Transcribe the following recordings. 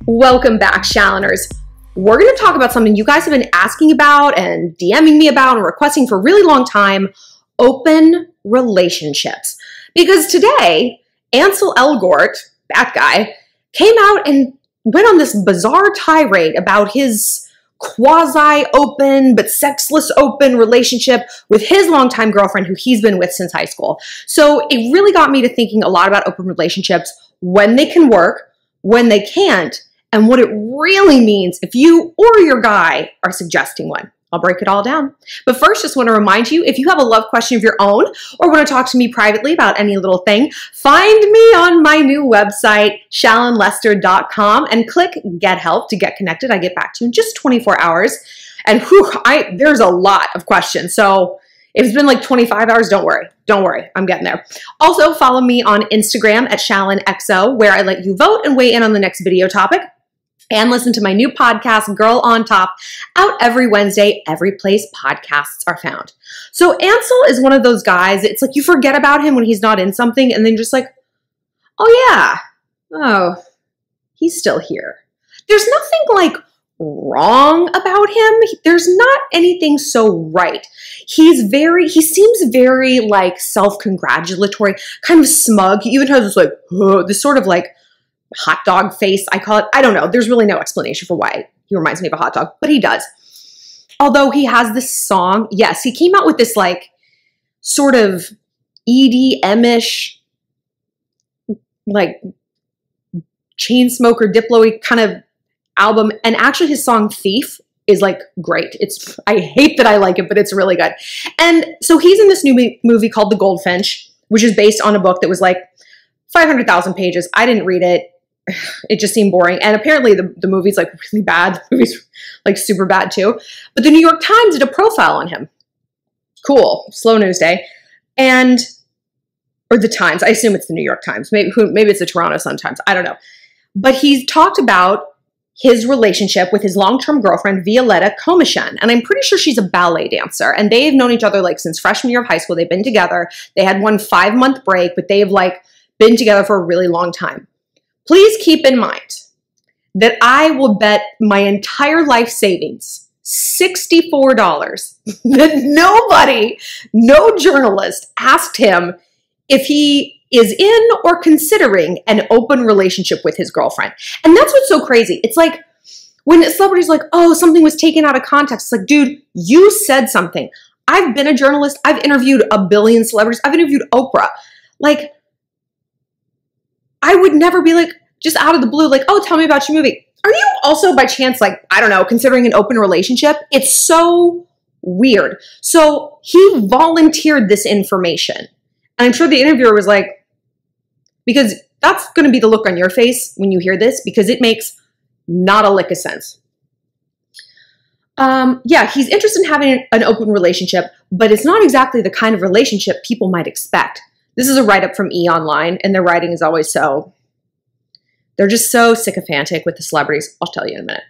Welcome back, Shalloners. We're going to talk about something you guys have been asking about and DMing me about and requesting for a really long time, open relationships. Because today, ANSEL ELGORT, that guy, came out and went on this bizarre tirade about his quasi-open but sexless open relationship with his longtime girlfriend who he's been with since high school. So it really got me to thinking a lot about open relationships, when they can work, when they can't, and what it really means if you or your guy are suggesting one. I'll break it all down. But first, just want to remind you, if you have a love question of your own or want to talk to me privately about any little thing, find me on my new website, shallonlester.com, and click Get Help to get connected. I get back to you in just 24 hours. And whew, there's a lot of questions. So if it's been like 25 hours, don't worry. Don't worry. I'm getting there. Also, follow me on Instagram at ShallonXO, where I let you vote and weigh in on the next video topic. And listen to my new podcast, Girl on Top, out every Wednesday, every place podcasts are found. So ANSEL is one of those guys, it's like you forget about him when he's not in something and then just like, oh yeah, oh, he's still here. There's nothing like wrong about him. There's not anything so right. He seems very like self-congratulatory, kind of smug. He even has this like, this sort of like hot dog face, I call it. I don't know. There's really no explanation for why he reminds me of a hot dog, but he does. Although he has this song, yes, he came out with this like sort of EDM-ish, like Chainsmoker, Diplo-y kind of album. And actually his song Thief is like great. I hate that I like it, but it's really good. And so he's in this new movie called The Goldfinch, which is based on a book that was like 500,000 pages. I didn't read it. It just seemed boring. And apparently the movie's like really bad. The movie's like super bad too. But the New York Times did a profile on him. Cool. Slow news day. Or the Times. I assume it's the New York Times. Maybe it's the Toronto Sun-Times. I don't know. But he's talked about his relationship with his long-term girlfriend, Violetta Komyshan. And I'm pretty sure she's a ballet dancer. And they've known each other like since freshman year of high school. They've been together. They had one 5-month break, but they've like been together for a really long time. Please keep in mind that I will bet my entire life savings, $64, that no journalist asked him if he is in or considering an open relationship with his girlfriend. And that's what's so crazy. It's like when a celebrity's like, oh, something was taken out of context. It's like, dude, you said something. I've been a journalist. I've interviewed a billion celebrities. I've interviewed Oprah. Like, I would never be like, just out of the blue, like, oh, tell me about your movie. Are you also by chance, like, I don't know, considering an open relationship? It's so weird. So he volunteered this information. And I'm sure the interviewer was like, because that's going to be the look on your face when you hear this, because it makes not a lick of sense. Yeah, he's interested in having an open relationship, but it's not exactly the kind of relationship people might expect. This is a write-up from E! Online, and their writing is always they're just so sycophantic with the celebrities. I'll tell you in a minute.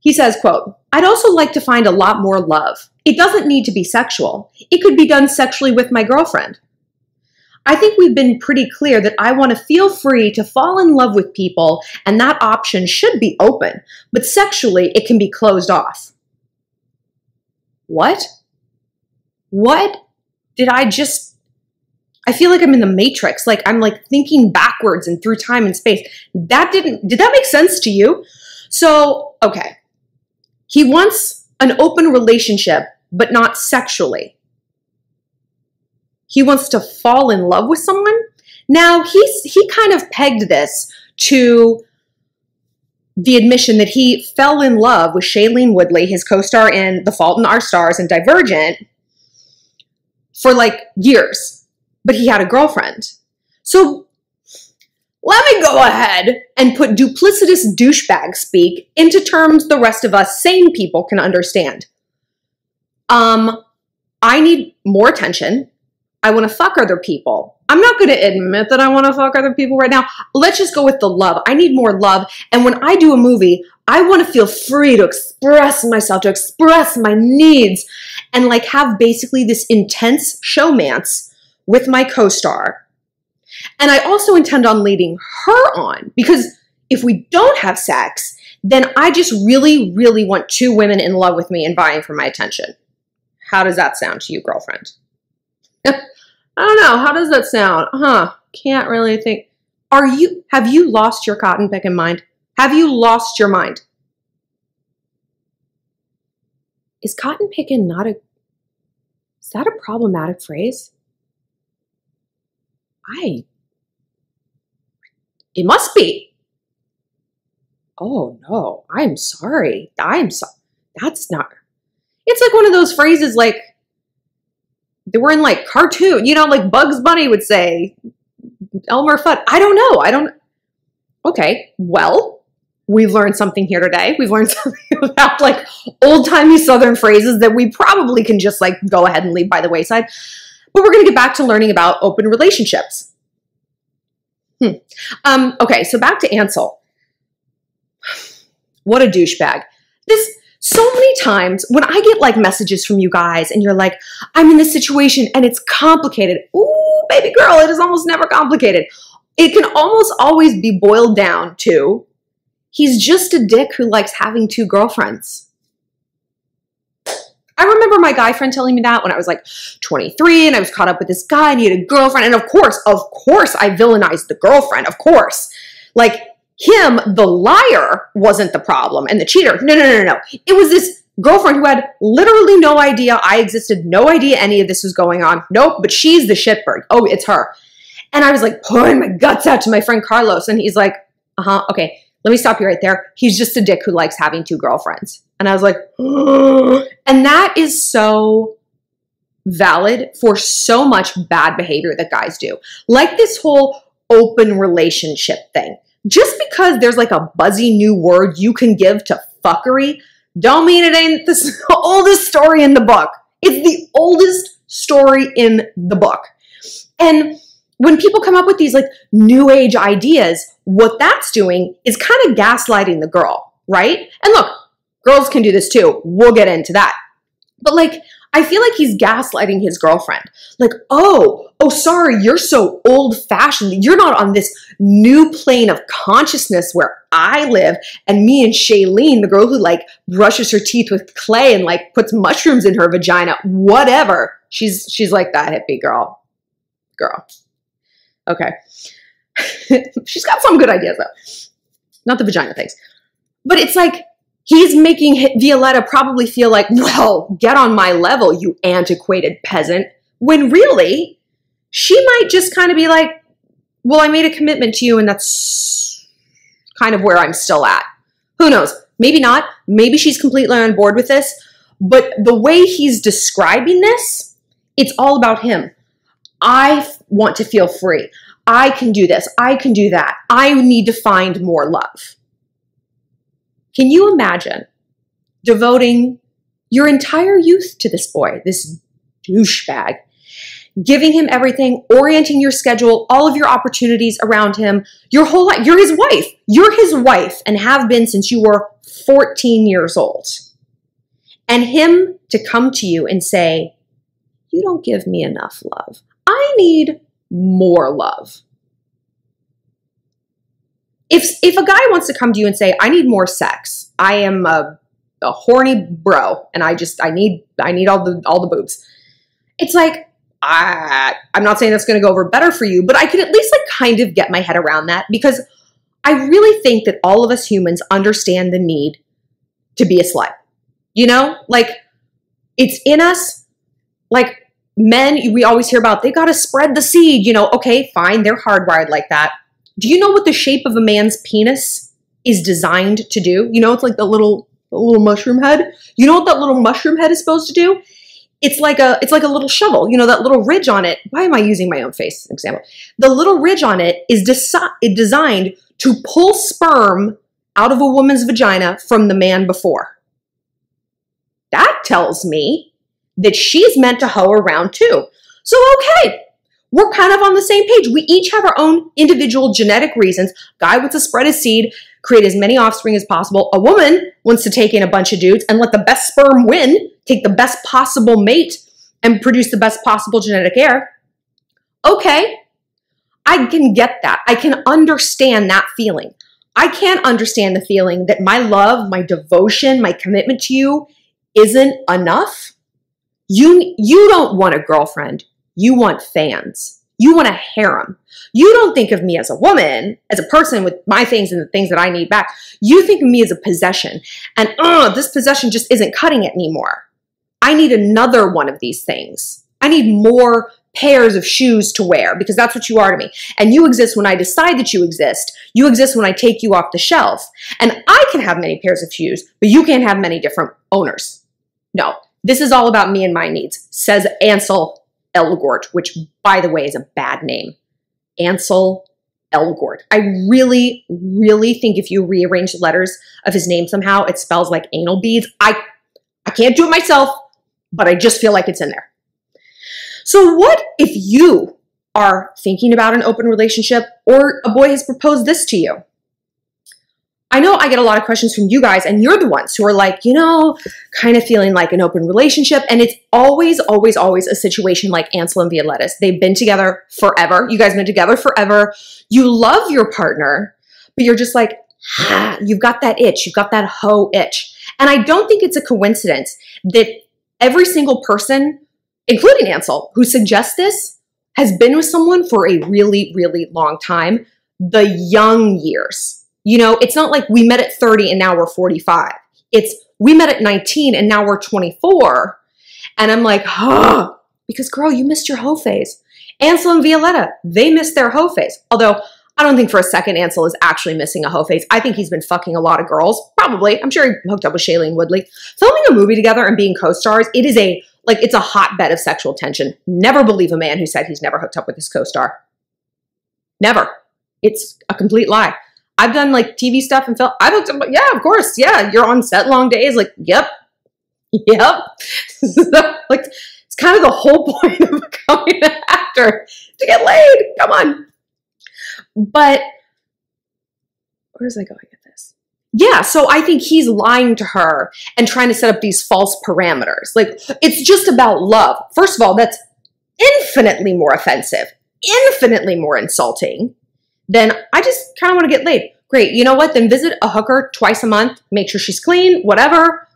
He says, quote, I'd also like to find a lot more love. It doesn't need to be sexual. It could be done sexually with my girlfriend. I think we've been pretty clear that I want to feel free to fall in love with people, and that option should be open, but sexually it can be closed off. What? What did I feel like I'm in the Matrix. Like I'm like thinking backwards and through time and space. Did that make sense to you? So, okay. He wants an open relationship, but not sexually. He wants to fall in love with someone. Now, he kind of pegged this to the admission that he fell in love with Shailene Woodley, his co-star in The Fault in Our Stars and Divergent, for like years. But he had a girlfriend. So let me go ahead and put duplicitous douchebag speak into terms the rest of us sane people can understand. I need more attention. I want to fuck other people. I'm not going to admit that I want to fuck other people right now. Let's just go with the love. I need more love. And when I do a movie, I want to feel free to express myself, to express my needs, and like have basically this intense showmance with my co-star. And I also intend on leading her on, because if we don't have sex, then I just really, really want two women in love with me and vying for my attention. How does that sound to you, girlfriend? I don't know. How does that sound? Can't really think. Have you lost your cotton picking mind? Have you lost your mind? Is cotton picking is that a problematic phrase? It must be. Oh no, I'm sorry. That's not, it's like one of those phrases like they were in like cartoon, like Bugs Bunny would say, Elmer Fudd. I don't know. Okay, well, we've learned something here today. We've learned something about like old-timey Southern phrases that we probably can just like go ahead and leave by the wayside. But we're going to get back to learning about open relationships. Okay, so back to Ansel. What a douchebag. So many times when I get like messages from you guys and you're like, I'm in this situation and it's complicated. Ooh, baby girl, it is almost never complicated. It can almost always be boiled down to, he's just a dick who likes having two girlfriends. I remember my guy friend telling me that when I was like 23 and I was caught up with this guy and he had a girlfriend. And of course, I villainized the girlfriend, of course. Like, him, the liar, wasn't the problem and the cheater. No. It was this girlfriend who had literally no idea I existed, no idea any of this was going on. Nope, but she's the shitbird. Oh, it's her. And I was like pouring my guts out to my friend Carlos and he's like, okay, let me stop you right there. He's just a dick who likes having two girlfriends. And I was like, and that is so valid for so much bad behavior that guys do. Like this whole open relationship thing. Just because there's like a buzzy new word you can give to fuckery, don't mean it ain't the oldest story in the book. It's the oldest story in the book. And when people come up with these like new age ideas, what that's doing is kind of gaslighting the girl, right? And look, girls can do this too. We'll get into that. But like, I feel like he's gaslighting his girlfriend. Like, oh, sorry, you're so old-fashioned. You're not on this new plane of consciousness where I live. And me and Shailene, the girl who like brushes her teeth with clay and like puts mushrooms in her vagina, whatever. She's like that hippie girl. Okay. She's got some good ideas though. Not the vagina things. But it's like, he's making Violetta probably feel like, well, get on my level, you antiquated peasant. When really, she might just kind of be like, well, I made a commitment to you and that's kind of where I'm still at. Who knows? Maybe not. Maybe she's completely on board with this. But the way he's describing this, it's all about him. I want to feel free. I can do this. I can do that. I need to find more love. Can you imagine devoting your entire youth to this boy, this douchebag, giving him everything, orienting your schedule, all of your opportunities around him, your whole life? You're his wife. You're his wife and have been since you were 14 years old. And him to come to you and say, you don't give me enough love. I need more love. If a guy wants to come to you and say, I need more sex, I am a horny bro, and I need all the boobs. It's like, I'm not saying that's going to go over better for you, but I can at least like kind of get my head around that because I really think that all of us humans understand the need to be a slut. Like it's in us. Like men, we always hear about, they got to spread the seed, okay, fine. They're hardwired like that. Do you know what the shape of a man's penis is designed to do? It's like the little mushroom head. You know what that little mushroom head is supposed to do? It's like a little shovel. That little ridge on it. Why am I using my own face example? The little ridge on it is designed to pull sperm out of a woman's vagina from the man before. That tells me that she's meant to hoe around too. So, okay. We're kind of on the same page. We each have our own individual genetic reasons. Guy wants to spread his seed, create as many offspring as possible. A woman wants to take in a bunch of dudes and let the best sperm win, take the best possible mate, and produce the best possible genetic heir. Okay, I can get that. I can understand that feeling. I can't understand the feeling that my love, my devotion, my commitment to you isn't enough. You don't want a girlfriend. You want fans. You want a harem. You don't think of me as a woman, as a person with my things and the things that I need back. You think of me as a possession. And this possession just isn't cutting it anymore. I need another one of these things. I need more pairs of shoes to wear because that's what you are to me. And you exist when I decide that you exist. You exist when I take you off the shelf. And I can have many pairs of shoes, but you can't have many different owners. No, this is all about me and my needs, says ANSEL ELGORT, which, by the way, is a bad name. ANSEL ELGORT. I really, really think if you rearrange the letters of his name somehow, it spells like anal beads. I can't do it myself, but I just feel like it's in there. So what if you are thinking about an open relationship or a boy has proposed this to you? I know I get a lot of questions from you guys and you're the ones who are like, you know, kind of feeling like an open relationship. And it's always, always, always a situation like Ansel and Violetta's. They've been together forever. You guys have been together forever. You love your partner, but you're just like, you've got that itch. You've got that hoe itch. And I don't think it's a coincidence that every single person, including Ansel, who suggests this, has been with someone for a really, really long time. The young years. You know, it's not like we met at 30 and now we're 45. It's we met at 19 and now we're 24. And I'm like, because girl, you missed your hoe phase. Ansel and Violetta, they missed their hoe phase. Although I don't think for a second Ansel is actually missing a hoe phase. I think he's been fucking a lot of girls. Probably. I'm sure he hooked up with Shailene Woodley. Filming a movie together and being co-stars, it's a hotbed of sexual tension. Never believe a man who said he's never hooked up with his co-star. Never. It's a complete lie. I've done like TV stuff and film. I've hooked up, yeah, of course. Yeah, you're on set long days. Like, yep. Like, it's kind of the whole point of becoming an actor, to get laid. Come on. But where's I going at this? Yeah, so I think he's lying to her and trying to set up these false parameters. Like, it's just about love. First of all, that's infinitely more offensive, infinitely more insulting than I just kind of want to get laid. Great, you know what? Then visit a hooker twice a month, make sure she's clean, whatever.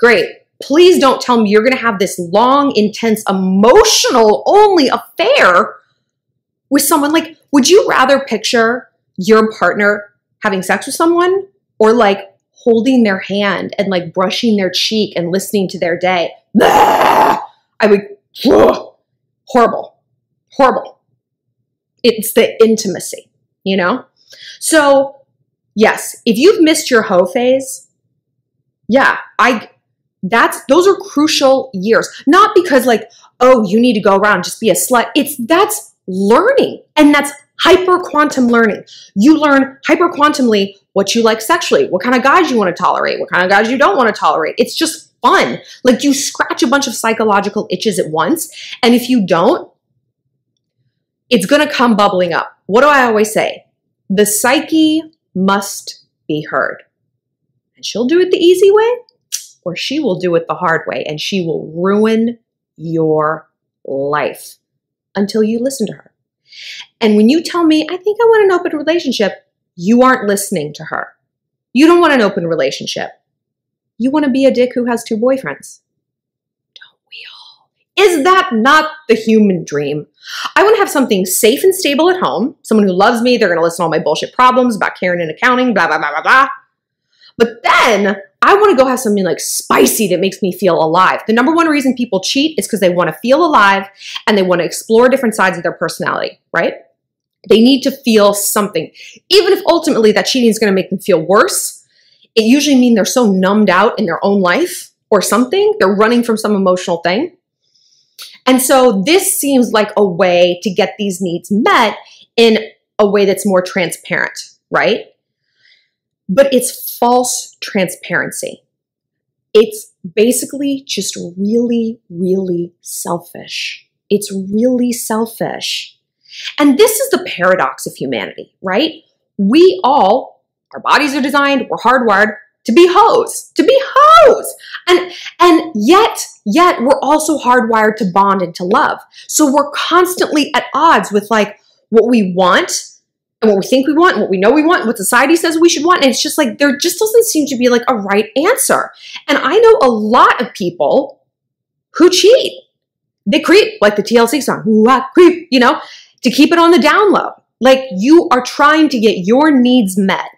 Great. Please don't tell me you're going to have this long, intense, emotional only affair with someone. Like, would you rather picture your partner having sex with someone or like holding their hand and like brushing their cheek and listening to their day? I would, horrible, horrible. It's the intimacy, you know? So yes, if you've missed your hoe phase, yeah, those are crucial years. Not because like, oh, you need to go around, just be a slut. That's learning. And that's hyper quantum learning. You learn hyper quantumly what you like sexually, what kind of guys you want to tolerate, what kind of guys you don't want to tolerate. It's just fun. Like you scratch a bunch of psychological itches at once. And if you don't, it's going to come bubbling up. What do I always say? The psyche must be heard. And she'll do it the easy way, or she will do it the hard way, and she will ruin your life until you listen to her. And when you tell me, I think I want an open relationship, you aren't listening to her. You don't want an open relationship. You want to be a dick who has 2 boyfriends. Don't we all? Is that not the human dream? I want to have something safe and stable at home, someone who loves me, they're going to listen to all my bullshit problems about Karen and accounting, blah, blah, blah, blah, blah. But then I want to go have something like spicy that makes me feel alive. The number one reason people cheat is because they want to feel alive and they want to explore different sides of their personality, right? They need to feel something. Even if ultimately that cheating is going to make them feel worse, it usually means they're so numbed out in their own life or something. They're running from some emotional thing. And so this seems like a way to get these needs met in a way that's more transparent, right? But it's false transparency. It's basically just really, really selfish. It's really selfish. And this is the paradox of humanity, right? We all, our bodies are designed, we're hardwired to be hoes, And yet we're also hardwired to bond and to love. So we're constantly at odds with like what we want and what we think we want, and what we know we want, and what society says we should want. And it's just like, there just doesn't seem to be like a right answer. And I know a lot of people who cheat. They creep, like the TLC song, ooh, I creep, you know, to keep it on the down low. Like, you are trying to get your needs met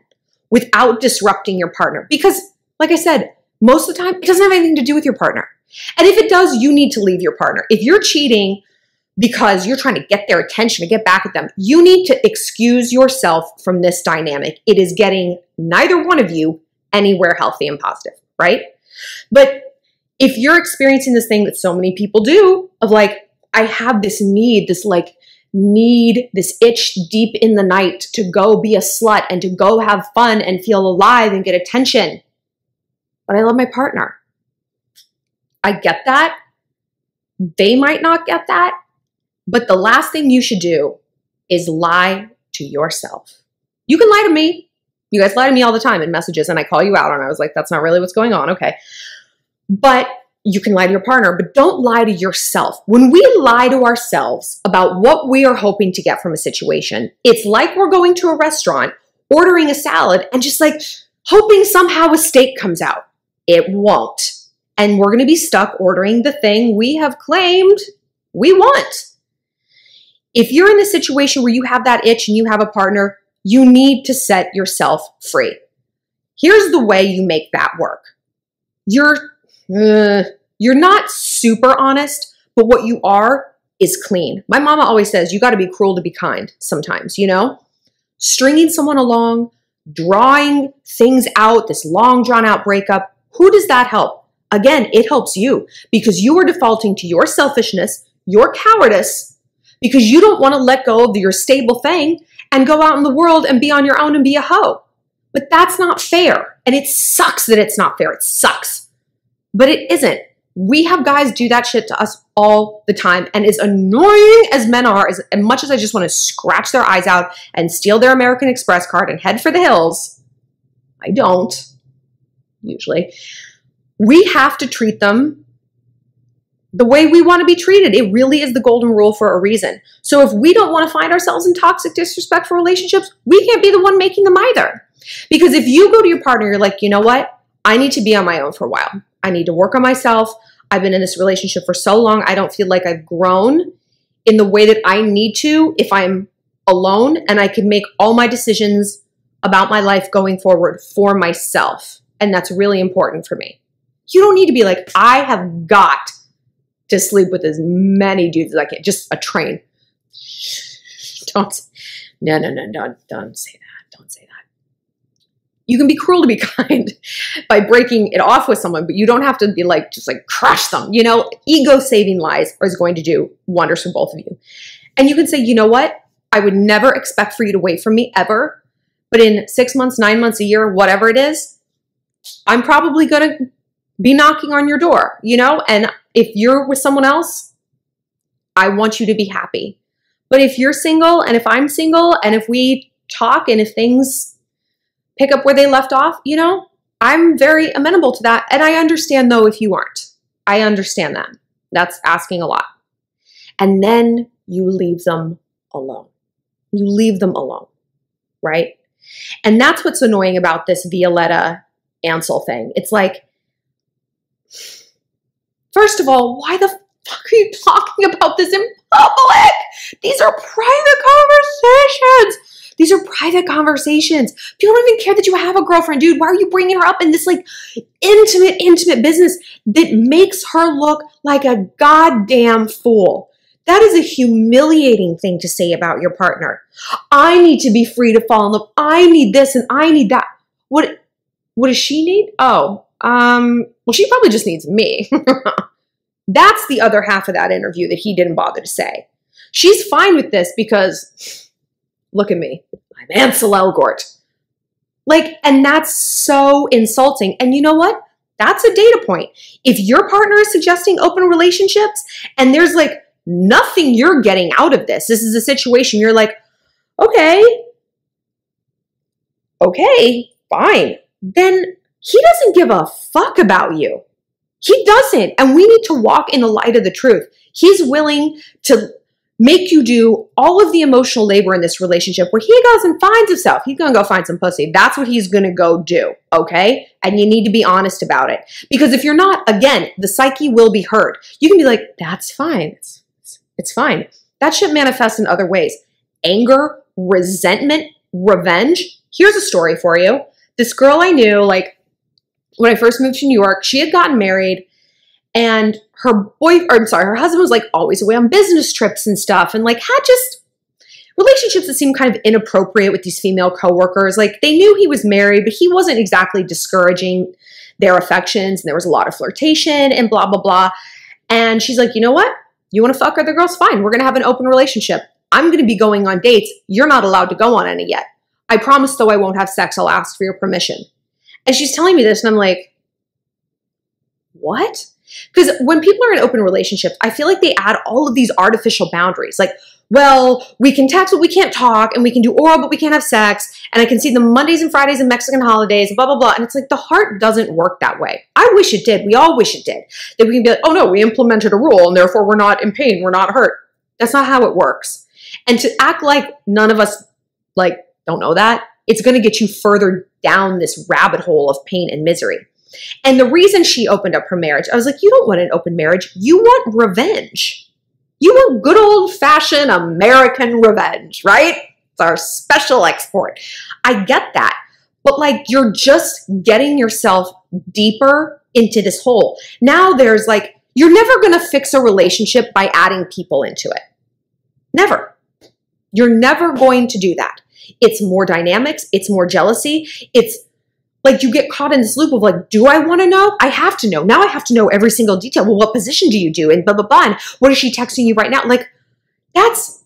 without disrupting your partner. Because, like I said, most of the time, it doesn't have anything to do with your partner. And if it does, you need to leave your partner. If you're cheating because you're trying to get their attention, to get back at them, you need to excuse yourself from this dynamic. It is getting neither one of you anywhere healthy and positive, right? But if you're experiencing this thing that so many people do, of like, I have this need, this itch deep in the night to go be a slut and to go have fun and feel alive and get attention, but I love my partner. I get that. They might not get that. But the last thing you should do is lie to yourself. You can lie to me. You guys lie to me all the time in messages, and I call you out, and I was like, that's not really what's going on. Okay. But you can lie to your partner, but don't lie to yourself. When we lie to ourselves about what we are hoping to get from a situation, it's like we're going to a restaurant, ordering a salad, and just like hoping somehow a steak comes out. It won't. And we're going to be stuck ordering the thing we have claimed we want. If you're in a situation where you have that itch and you have a partner, you need to set yourself free. Here's the way you make that work. You're not super honest, but what you are is clean. My mama always says, you got to be cruel to be kind sometimes, you know? Stringing someone along, drawing things out, this long drawn out breakup, who does that help? Again, it helps you because you are defaulting to your selfishness, your cowardice, because you don't want to let go of your stable thing and go out in the world and be on your own and be a hoe. But that's not fair. And it sucks that it's not fair. It sucks. But it isn't. We have guys do that shit to us all the time. And as annoying as men are, as much as I just want to scratch their eyes out and steal their American Express card and head for the hills, I don't, usually. We have to treat them the way we want to be treated. It really is the golden rule for a reason. So if we don't want to find ourselves in toxic, disrespectful relationships, we can't be the one making them either. Because if you go to your partner, you're like, you know what? I need to be on my own for a while. I need to work on myself. I've been in this relationship for so long. I don't feel like I've grown in the way that I need to if I'm alone, and I can make all my decisions about my life going forward for myself. And that's really important for me. You don't need to be like, I have got to sleep with as many dudes as I can. Just a train. No, don't say that. Don't say that. You can be cruel to be kind by breaking it off with someone, but you don't have to be like, just like crush them. You know, ego-saving lies is going to do wonders for both of you. And you can say, you know what? I would never expect for you to wait for me ever, but in 6 months, 9 months, a year, whatever it is, I'm probably going to be knocking on your door, you know? And if you're with someone else, I want you to be happy. But if you're single and if I'm single and if we talk and if things pick up where they left off, you know, I'm very amenable to that. And I understand though if you aren't. I understand that. That's asking a lot. And then you leave them alone. You leave them alone, right? And that's what's annoying about this Violetta ANSEL thing. It's like, first of all, why the fuck are you talking about this in public? These are private conversations. These are private conversations. People don't even care that you have a girlfriend, dude. Why are you bringing her up in this like intimate business that makes her look like a goddamn fool? That is a humiliating thing to say about your partner. I need to be free to fall in love. I need this and I need that. What does she need? Oh, well, she probably just needs me. That's the other half of that interview that he didn't bother to say. She's fine with this because, look at me, I'm ANSEL ELGORT. Like, and that's so insulting. And you know what? That's a data point. If your partner is suggesting open relationships and there's like nothing you're getting out of this is a situation you're like, okay, fine. Then he doesn't give a fuck about you. He doesn't. And we need to walk in the light of the truth. He's willing to make you do all of the emotional labor in this relationship where he goes and finds himself. He's going to go find some pussy. That's what he's going to go do, okay? And you need to be honest about it. Because if you're not, again, the psyche will be hurt. You can be like, that's fine. It's fine. That shit manifests in other ways. Anger, resentment, revenge. Here's a story for you. This girl I knew, like, when I first moved to New York, she had gotten married, and her husband was like always away on business trips and stuff, and like had just relationships that seemed kind of inappropriate with these female coworkers. Like, they knew he was married, but he wasn't exactly discouraging their affections, and there was a lot of flirtation and blah, blah, blah. And she's like, you know what? You want to fuck other girls? Fine. We're going to have an open relationship. I'm going to be going on dates. You're not allowed to go on any yet. I promise, though, I won't have sex. I'll ask for your permission. And she's telling me this, and I'm like, what? Because when people are in open relationships, I feel like they add all of these artificial boundaries. Like, well, we can text, but we can't talk, and we can do oral, but we can't have sex, and I can see them Mondays and Fridays and Mexican holidays, blah, blah, blah. And it's like, the heart doesn't work that way. I wish it did. We all wish it did. That we can be like, oh no, we implemented a rule, and therefore we're not in pain, we're not hurt. That's not how it works. And to act like none of us, like, don't know that, it's going to get you further down this rabbit hole of pain and misery. And the reason she opened up her marriage, I was like, you don't want an open marriage. You want revenge. You want good old-fashioned American revenge, right? It's our special export. I get that. But like, you're just getting yourself deeper into this hole. Now there's like, you're never going to fix a relationship by adding people into it. Never. You're never going to do that. It's more dynamics. It's more jealousy. It's like you get caught in this loop of like, do I want to know? I have to know. Now I have to know every single detail. Well, what position do you do? And blah, blah, blah. And what is she texting you right now? Like, it's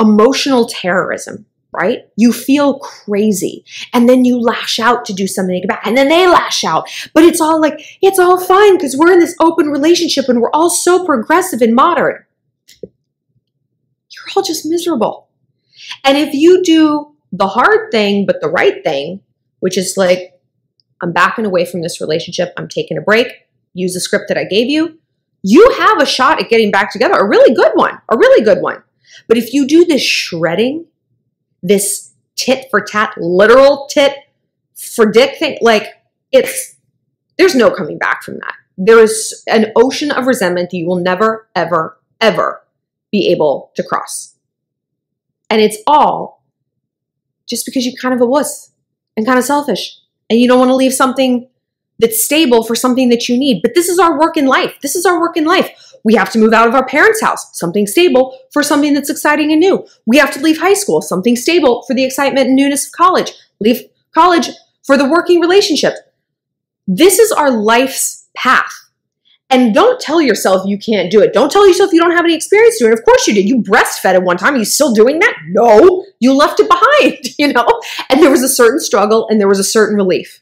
emotional terrorism, right? You feel crazy. And then you lash out to do something about it. And then they lash out. But it's all like, it's all fine because we're in this open relationship and we're all so progressive and modern. You're all just miserable. And if you do the hard thing, but the right thing, which is like, I'm backing away from this relationship. I'm taking a break. Use the script that I gave you. You have a shot at getting back together. A really good one. A really good one. But if you do this shredding, this tit for tat, literal tit for dick thing, like there's no coming back from that. There is an ocean of resentment that you will never, ever, ever be able to cross. And it's all just because you're kind of a wuss. And kind of selfish. And you don't want to leave something that's stable for something that you need. But this is our work in life. This is our work in life. We have to move out of our parents' house, something stable for something that's exciting and new. We have to leave high school, something stable for the excitement and newness of college. Leave college for the working relationship. This is our life's path. And don't tell yourself you can't do it. Don't tell yourself you don't have any experience doing it. Of course you did. You breastfed at one time. Are you still doing that? No, you left it behind, you know? And there was a certain struggle and there was a certain relief.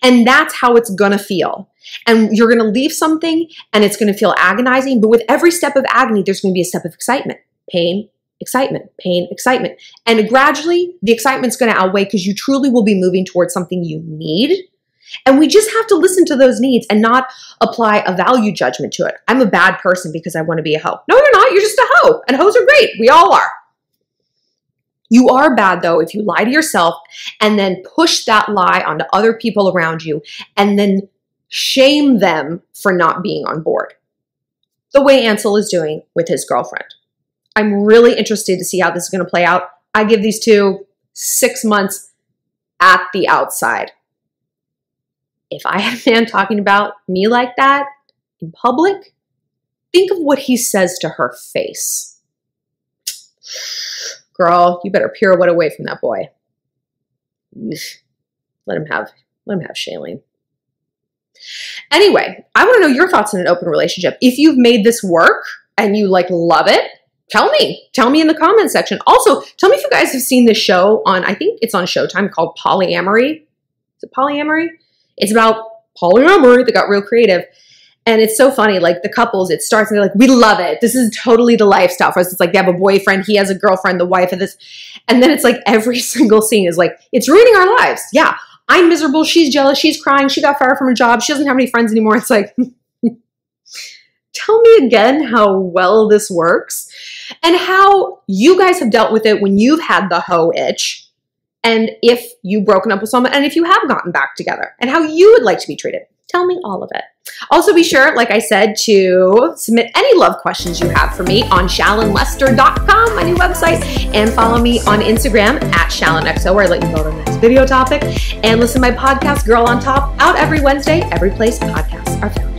And that's how it's going to feel. And you're going to leave something and it's going to feel agonizing. But with every step of agony, there's going to be a step of excitement, pain, excitement, pain, excitement. And gradually the excitement's going to outweigh because you truly will be moving towards something you need. And we just have to listen to those needs and not apply a value judgment to it. I'm a bad person because I want to be a hoe. No, you're not. You're just a hoe. And hoes are great. We all are. You are bad, though, if you lie to yourself and then push that lie onto other people around you and then shame them for not being on board. The way Ansel is doing with his girlfriend. I'm really interested to see how this is going to play out. I give these two 6 months at the outside. If I had a man talking about me like that in public, think of what he says to her face. Girl, you better pirouette away from that boy. Let him have Shallon. Anyway, I want to know your thoughts on an open relationship. If you've made this work and you like love it, tell me. Tell me in the comment section. Also, tell me if you guys have seen this show on, I think it's on Showtime, called Polyamory. Is it Polyamory? It's about polyamory. They got real creative. And it's so funny. Like the couples, it starts and they're like, we love it. This is totally the lifestyle for us. It's like they have a boyfriend. He has a girlfriend, the wife of this. And then it's like every single scene is like, it's ruining our lives. Yeah. I'm miserable. She's jealous. She's crying. She got fired from her job. She doesn't have any friends anymore. It's like, Tell me again how well this works and how you guys have dealt with it when you've had the hoe itch, and if you've broken up with someone, and if you have gotten back together, and how you would like to be treated. Tell me all of it. Also be sure, like I said, to submit any love questions you have for me on shallonlester.com, my new website, and follow me on Instagram at ShallonXO, where I let you know the next video topic, and listen to my podcast, Girl on Top, out every Wednesday, every place podcasts are found.